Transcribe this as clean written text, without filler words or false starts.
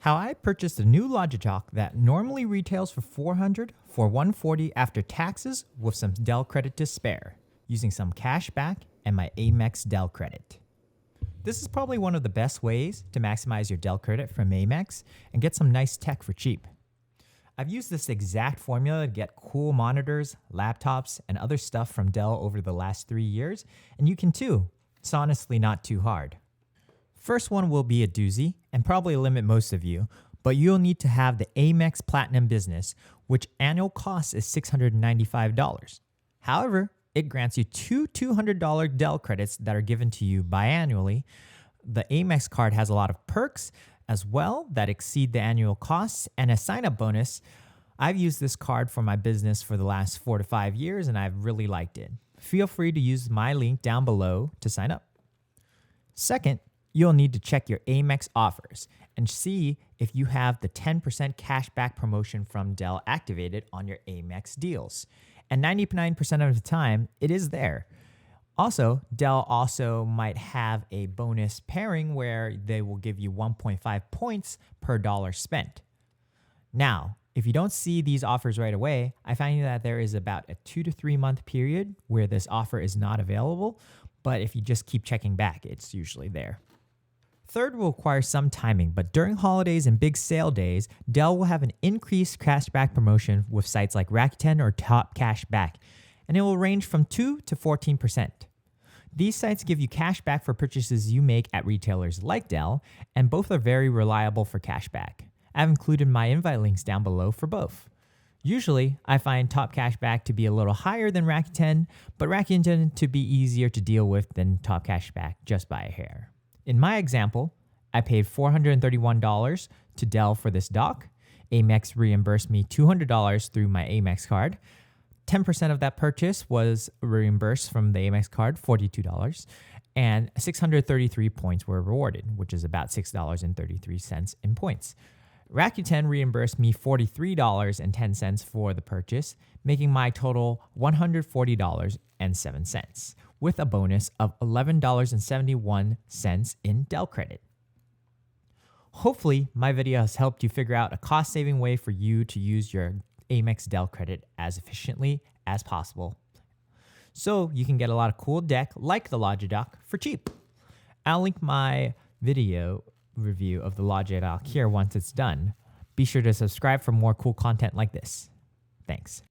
How I purchased a new LogiDock that normally retails for $400 for $140 after taxes with some Dell credit to spare, using some cash back and my AMEX Dell credit. This is probably one of the best ways to maximize your Dell credit from AMEX and get some nice tech for cheap. I've used this exact formula to get cool monitors, laptops, and other stuff from Dell over the last 3 years, and you can too. It's honestly not too hard. First one will be a doozy and probably limit most of you, but you'll need to have the AMEX Platinum Business, which annual cost is $695. However, it grants you two $200 Dell credits that are given to you biannually. The AMEX card has a lot of perks as well that exceed the annual costs, and a sign-up bonus. I've used this card for my business for the last 4 to 5 years, and I've really liked it. Feel free to use my link down below to sign up. Second, you'll need to check your AMEX offers and see if you have the 10% cashback promotion from Dell activated on your AMEX deals. And 99% of the time, it is there. Also, Dell also might have a bonus pairing where they will give you 1.5 points per dollar spent. Now, if you don't see these offers right away, I find that there is about a 2 to 3 month period where this offer is not available, but if you just keep checking back, it's usually there. Third will require some timing, but during holidays and big sale days, Dell will have an increased cashback promotion with sites like Rakuten or Top Cashback, and it will range from 2 to 14%. These sites give you cash back for purchases you make at retailers like Dell, and both are very reliable for cashback. I've included my invite links down below for both. Usually, I find Top Cashback to be a little higher than Rakuten, but Rakuten to be easier to deal with than Top Cashback just by a hair. In my example, I paid $431 to Dell for this dock. AMEX reimbursed me $200 through my AMEX card. 10% of that purchase was reimbursed from the AMEX card, $42, and 633 points were rewarded, which is about $6.33 in points. Rakuten reimbursed me $43.10 for the purchase, making my total $140.07, with a bonus of $11.71 in Dell credit. Hopefully, my video has helped you figure out a cost-saving way for you to use your AMEX Dell credit as efficiently as possible, so you can get a lot of cool deck like the LogiDock for cheap. I'll link my video review of the LogiDock here once it's done. Be sure to subscribe for more cool content like this. Thanks.